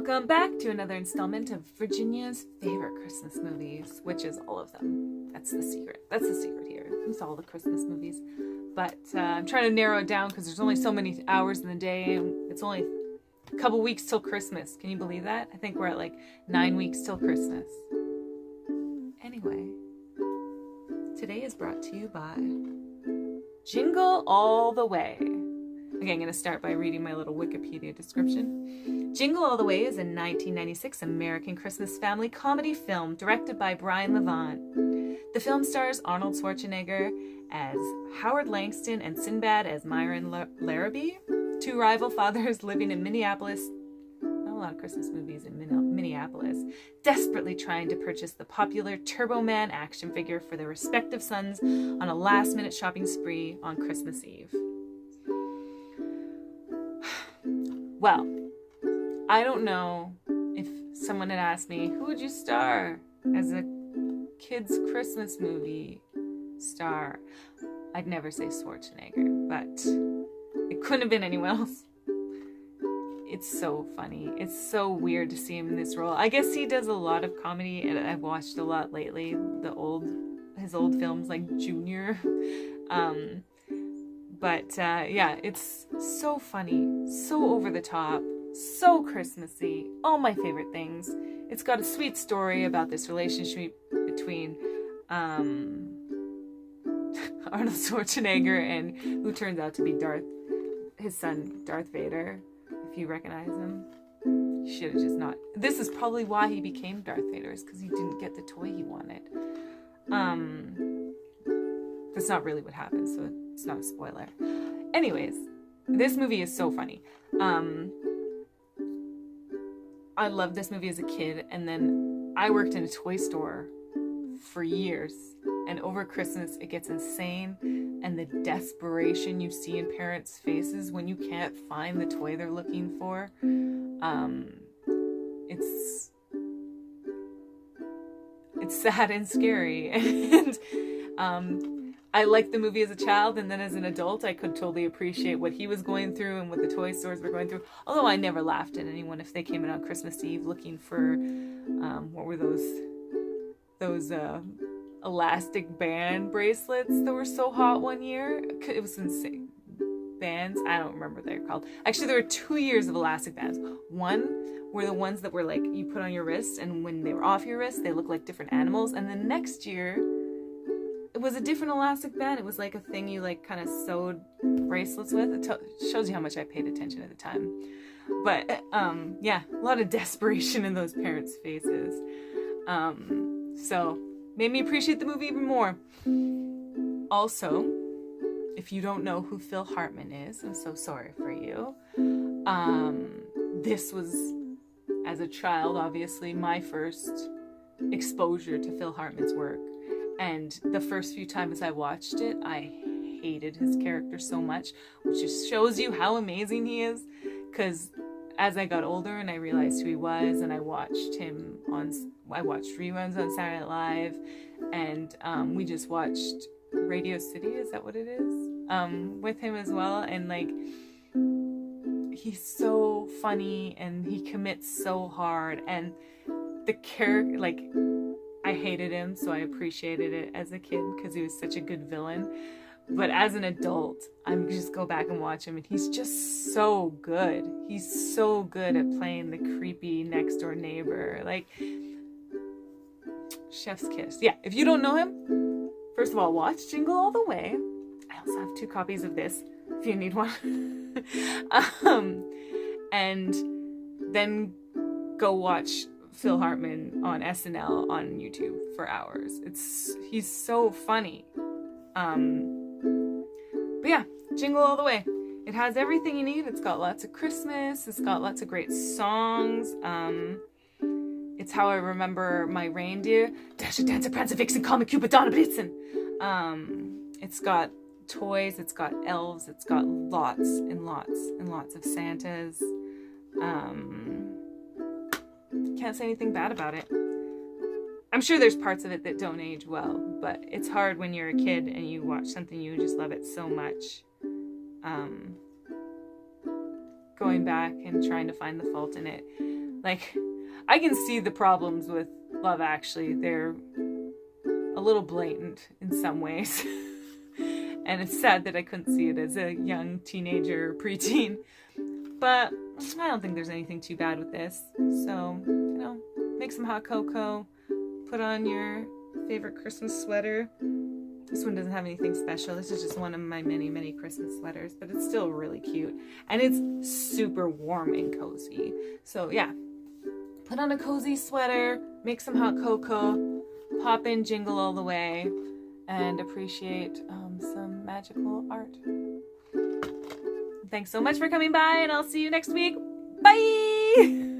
Welcome back to another installment of Virginia's favorite Christmas movies, which is all of them. That's the secret. That's the secret here. It's all the Christmas movies. But I'm trying to narrow it down because there's only so many hours in the day. It's only a couple weeks till Christmas. Can you believe that? I think we're at like 9 weeks till Christmas. Anyway, today is brought to you by Jingle All the Way. Okay, I'm going to start by reading my little Wikipedia description. Jingle All the Way is a 1996 American Christmas family comedy film directed by Brian Levant. The film stars Arnold Schwarzenegger as Howard Langston and Sinbad as Myron Larrabee, two rival fathers living in Minneapolis. Not a lot of Christmas movies in Minneapolis, desperately trying to purchase the popular Turbo Man action figure for their respective sons on a last-minute shopping spree on Christmas Eve. Well, I don't know if someone had asked me, who would you star as a kid's Christmas movie star? I'd never say Schwarzenegger, but it couldn't have been anyone else. It's so funny. It's so weird to see him in this role. I guess he does a lot of comedy, and I've watched a lot lately. His old films like Junior. But yeah, it's so funny, so over the top, so Christmassy, all my favorite things. It's got a sweet story about this relationship between Arnold Schwarzenegger and who turns out to be his son, Darth Vader, if you recognize him. You should have just not. This is probably why he became Darth Vader, is because he didn't get the toy he wanted. That's not really what happened, so it's not a spoiler. Anyways, this movie is so funny. I loved this movie as a kid, and then I worked in a toy store for years, and over Christmas it gets insane, and the desperation you see in parents' faces when you can't find the toy they're looking for. It's sad and scary, and I liked the movie as a child, and then as an adult, I could totally appreciate what he was going through and what the toy stores were going through. Although I never laughed at anyone if they came in on Christmas Eve looking for, what were those elastic band bracelets that were so hot one year? It was insane. Bands? I don't remember what they're called. Actually, there were 2 years of elastic bands. One were the ones that were like, you put on your wrist, and when they were off your wrist, they looked like different animals. And then next year, it was a different elastic band. It was like a thing you like kind of sewed bracelets with. It shows you how much I paid attention at the time. But yeah, a lot of desperation in those parents' faces. So made me appreciate the movie even more. Also, if you don't know who Phil Hartman is, I'm so sorry for you. This was, as a child, obviously my first exposure to Phil Hartman's work. And the first few times I watched it, I hated his character so much, which just shows you how amazing he is. Because as I got older and I realized who he was, and I watched reruns on Saturday Night Live, and we just watched Radio City, is that what it is? With him as well, and like, he's so funny, and he commits so hard, and the character, like, I hated him, so I appreciated it as a kid because he was such a good villain. But as an adult, I'm just go back and watch him, and he's just so good. He's so good at playing the creepy next door neighbor. Like, chef's kiss. Yeah, if you don't know him, first of all, watch Jingle All the Way. I also have 2 copies of this if you need one. And then go watch Phil Hartman on SNL on YouTube for hours. He's so funny. But yeah, Jingle All the Way. It has everything you need. It's got lots of Christmas. It's got lots of great songs. It's how I remember my reindeer. Dasher, Dancer, Prancer, Vixen, Comet, Cupid, Donner, Blitzen. It's got toys. It's got elves. It's got lots and lots and lots of Santas. Can't say anything bad about it. I'm sure there's parts of it that don't age well, but it's hard when you're a kid and you watch something, you just love it so much. Going back and trying to find the fault in it. Like, I can see the problems with Love Actually. They're a little blatant in some ways. And it's sad that I couldn't see it as a young teenager or preteen. But I don't think there's anything too bad with this. So, make some hot cocoa, put on your favorite Christmas sweater. This one doesn't have anything special. This is just one of my many, many Christmas sweaters, but it's still really cute. And it's super warm and cozy. So yeah, put on a cozy sweater, make some hot cocoa, pop in Jingle All the Way, and appreciate some magical art. Thanks so much for coming by, and I'll see you next week. Bye!